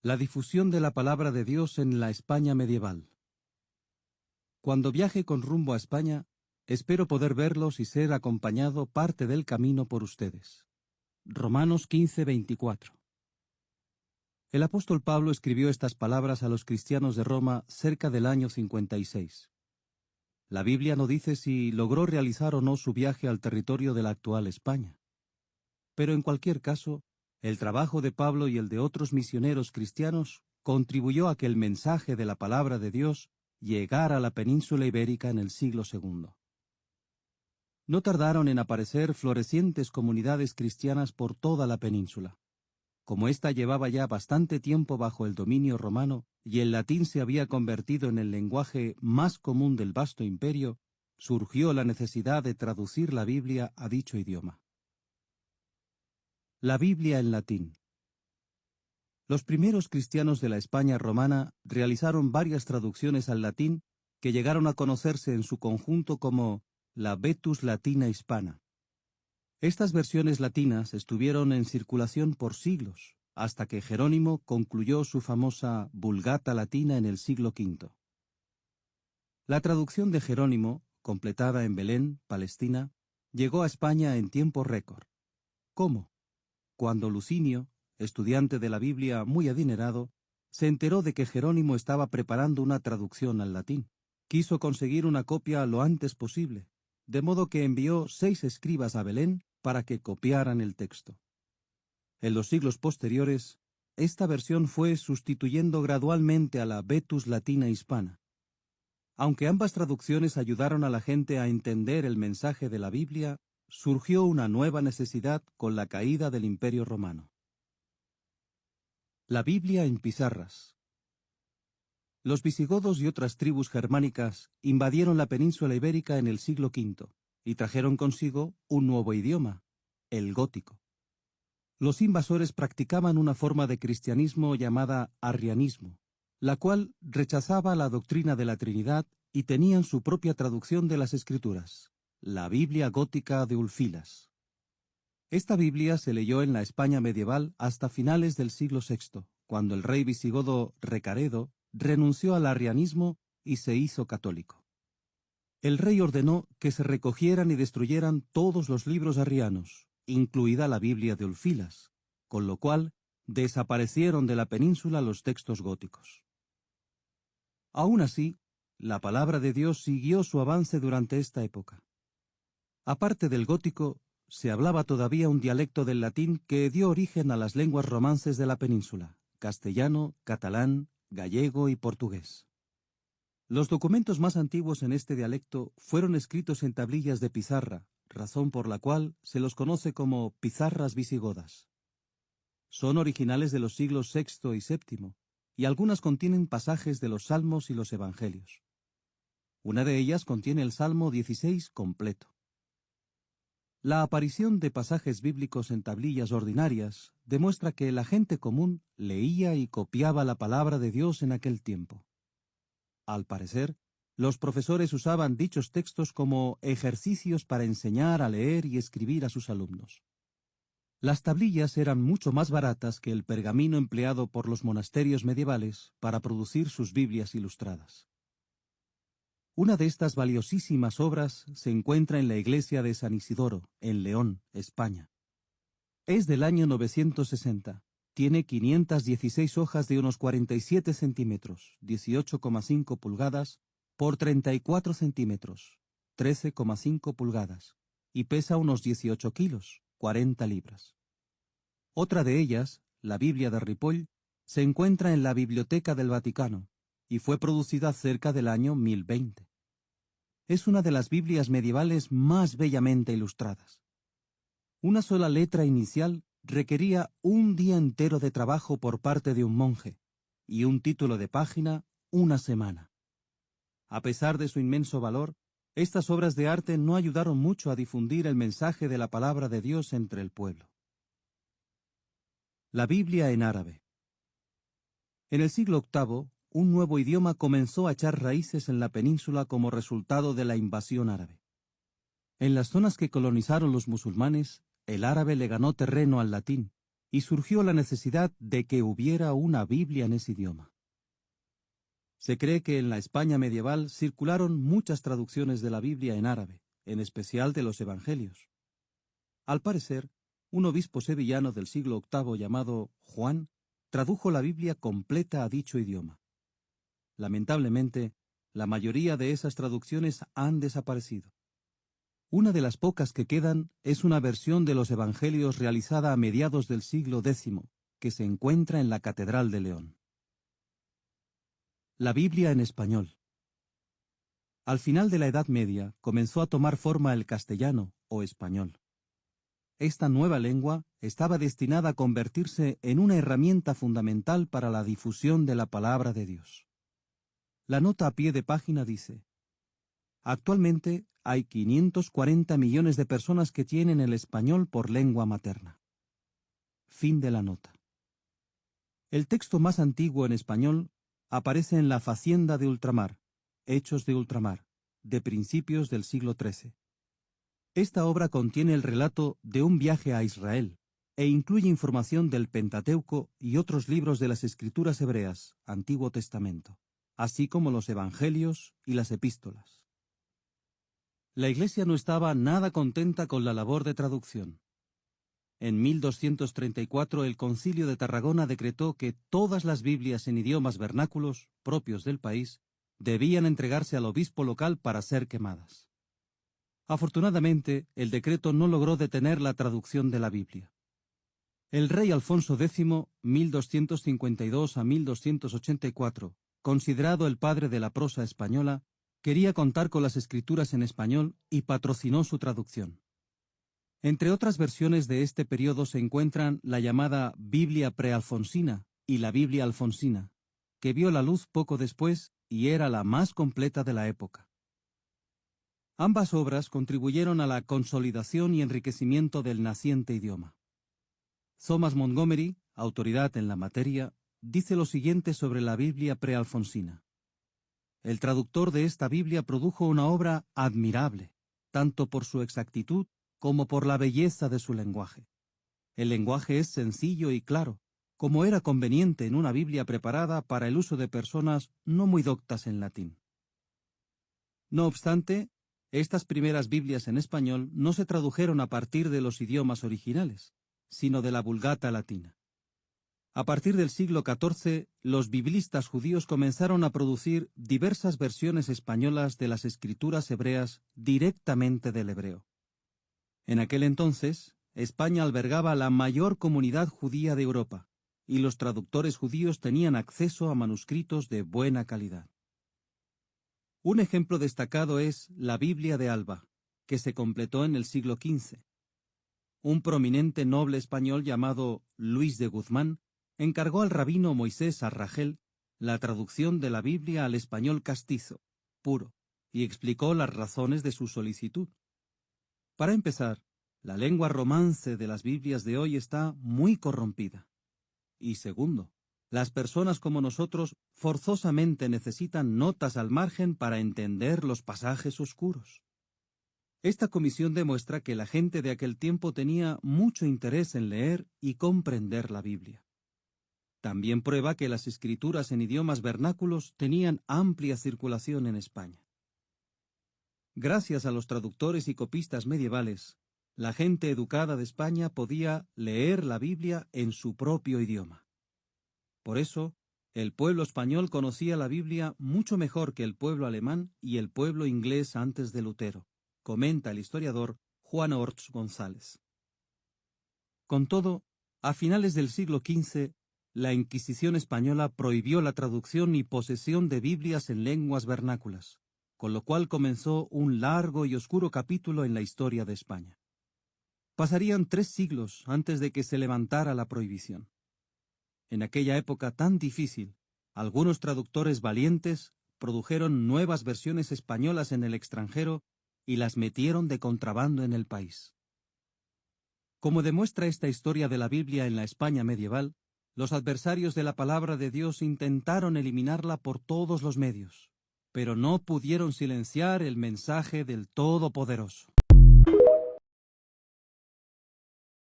La difusión de la palabra de Dios en la España medieval. Cuando viaje con rumbo a España, espero poder verlos y ser acompañado parte del camino por ustedes. Romanos 15:24. El apóstol Pablo escribió estas palabras a los cristianos de Roma cerca del año 56. La Biblia no dice si logró realizar o no su viaje al territorio de la actual España. Pero en cualquier caso, el trabajo de Pablo y el de otros misioneros cristianos contribuyó a que el mensaje de la palabra de Dios llegara a la península ibérica en el siglo II. No tardaron en aparecer florecientes comunidades cristianas por toda la península. Como ésta llevaba ya bastante tiempo bajo el dominio romano y el latín se había convertido en el lenguaje más común del vasto imperio, surgió la necesidad de traducir la Biblia a dicho idioma. La Biblia en latín. Los primeros cristianos de la España romana realizaron varias traducciones al latín que llegaron a conocerse en su conjunto como la Vetus Latina Hispana. Estas versiones latinas estuvieron en circulación por siglos, hasta que Jerónimo concluyó su famosa Vulgata Latina en el siglo V. La traducción de Jerónimo, completada en Belén, Palestina, llegó a España en tiempo récord. ¿Cómo? Cuando Lucinio, estudiante de la Biblia muy adinerado, se enteró de que Jerónimo estaba preparando una traducción al latín. Quiso conseguir una copia lo antes posible, de modo que envió 6 escribas a Belén para que copiaran el texto. En los siglos posteriores, esta versión fue sustituyendo gradualmente a la Vetus Latina Hispana. Aunque ambas traducciones ayudaron a la gente a entender el mensaje de la Biblia, surgió una nueva necesidad con la caída del Imperio Romano. La Biblia en pizarras. Los visigodos y otras tribus germánicas invadieron la península ibérica en el siglo V y trajeron consigo un nuevo idioma, el gótico. Los invasores practicaban una forma de cristianismo llamada arrianismo, la cual rechazaba la doctrina de la Trinidad y tenían su propia traducción de las Escrituras, la Biblia gótica de Ulfilas. Esta Biblia se leyó en la España medieval hasta finales del siglo VI, cuando el rey visigodo Recaredo renunció al arrianismo y se hizo católico. El rey ordenó que se recogieran y destruyeran todos los libros arrianos, incluida la Biblia de Ulfilas, con lo cual desaparecieron de la península los textos góticos. Aún así, la palabra de Dios siguió su avance durante esta época. Aparte del gótico, se hablaba todavía un dialecto del latín que dio origen a las lenguas romances de la península: castellano, catalán, gallego y portugués. Los documentos más antiguos en este dialecto fueron escritos en tablillas de pizarra, razón por la cual se los conoce como pizarras visigodas. Son originales de los siglos VI y VII, y algunas contienen pasajes de los Salmos y los Evangelios. Una de ellas contiene el Salmo 16 completo. La aparición de pasajes bíblicos en tablillas ordinarias demuestra que la gente común leía y copiaba la palabra de Dios en aquel tiempo. Al parecer, los profesores usaban dichos textos como ejercicios para enseñar a leer y escribir a sus alumnos. Las tablillas eran mucho más baratas que el pergamino empleado por los monasterios medievales para producir sus Biblias ilustradas. Una de estas valiosísimas obras se encuentra en la iglesia de San Isidoro, en León, España. Es del año 960. Tiene 516 hojas de unos 47 centímetros, 18,5 pulgadas, por 34 centímetros, 13,5 pulgadas, y pesa unos 18 kilos, 40 libras. Otra de ellas, la Biblia de Ripoll, se encuentra en la Biblioteca del Vaticano, y fue producida cerca del año 1020. Es una de las Biblias medievales más bellamente ilustradas. Una sola letra inicial requería un día entero de trabajo por parte de un monje, y un título de página una semana. A pesar de su inmenso valor, estas obras de arte no ayudaron mucho a difundir el mensaje de la palabra de Dios entre el pueblo. La Biblia en árabe. En el siglo VIII, un nuevo idioma comenzó a echar raíces en la península como resultado de la invasión árabe. En las zonas que colonizaron los musulmanes, el árabe le ganó terreno al latín, y surgió la necesidad de que hubiera una Biblia en ese idioma. Se cree que en la España medieval circularon muchas traducciones de la Biblia en árabe, en especial de los Evangelios. Al parecer, un obispo sevillano del siglo VIII llamado Juan tradujo la Biblia completa a dicho idioma. Lamentablemente, la mayoría de esas traducciones han desaparecido. Una de las pocas que quedan es una versión de los Evangelios realizada a mediados del siglo X, que se encuentra en la Catedral de León. La Biblia en español. Al final de la Edad Media comenzó a tomar forma el castellano o español. Esta nueva lengua estaba destinada a convertirse en una herramienta fundamental para la difusión de la palabra de Dios. La nota a pie de página dice: actualmente hay 540 millones de personas que tienen el español por lengua materna. Fin de la nota. El texto más antiguo en español aparece en la Facienda de Ultramar, Hechos de Ultramar, de principios del siglo XIII. Esta obra contiene el relato de un viaje a Israel e incluye información del Pentateuco y otros libros de las Escrituras hebreas, Antiguo Testamento, así como los Evangelios y las Epístolas. La Iglesia no estaba nada contenta con la labor de traducción. En 1234 el Concilio de Tarragona decretó que todas las Biblias en idiomas vernáculos, propios del país, debían entregarse al obispo local para ser quemadas. Afortunadamente, el decreto no logró detener la traducción de la Biblia. El rey Alfonso X, 1252 a 1284, considerado el padre de la prosa española, quería contar con las escrituras en español y patrocinó su traducción. Entre otras versiones de este periodo se encuentran la llamada Biblia prealfonsina y la Biblia alfonsina, que vio la luz poco después y era la más completa de la época. Ambas obras contribuyeron a la consolidación y enriquecimiento del naciente idioma. Thomas Montgomery, autoridad en la materia, dice lo siguiente sobre la Biblia prealfonsina. El traductor de esta Biblia produjo una obra admirable, tanto por su exactitud como por la belleza de su lenguaje. El lenguaje es sencillo y claro, como era conveniente en una Biblia preparada para el uso de personas no muy doctas en latín. No obstante, estas primeras Biblias en español no se tradujeron a partir de los idiomas originales, sino de la Vulgata latina. A partir del siglo XIV, los biblistas judíos comenzaron a producir diversas versiones españolas de las escrituras hebreas directamente del hebreo. En aquel entonces, España albergaba la mayor comunidad judía de Europa, y los traductores judíos tenían acceso a manuscritos de buena calidad. Un ejemplo destacado es la Biblia de Alba, que se completó en el siglo XV. Un prominente noble español llamado Luis de Guzmán encargó al rabino Moisés Arragel la traducción de la Biblia al español castizo, puro, y explicó las razones de su solicitud. Para empezar, la lengua romance de las Biblias de hoy está muy corrompida. Y segundo, las personas como nosotros forzosamente necesitan notas al margen para entender los pasajes oscuros. Esta comisión demuestra que la gente de aquel tiempo tenía mucho interés en leer y comprender la Biblia. También prueba que las escrituras en idiomas vernáculos tenían amplia circulación en España. Gracias a los traductores y copistas medievales, la gente educada de España podía leer la Biblia en su propio idioma. Por eso, el pueblo español conocía la Biblia mucho mejor que el pueblo alemán y el pueblo inglés antes de Lutero, comenta el historiador Juan Orts González. Con todo, a finales del siglo XV, la Inquisición española prohibió la traducción y posesión de Biblias en lenguas vernáculas, con lo cual comenzó un largo y oscuro capítulo en la historia de España. Pasarían 3 siglos antes de que se levantara la prohibición. En aquella época tan difícil, algunos traductores valientes produjeron nuevas versiones españolas en el extranjero y las metieron de contrabando en el país. Como demuestra esta historia de la Biblia en la España medieval, los adversarios de la palabra de Dios intentaron eliminarla por todos los medios, pero no pudieron silenciar el mensaje del Todopoderoso.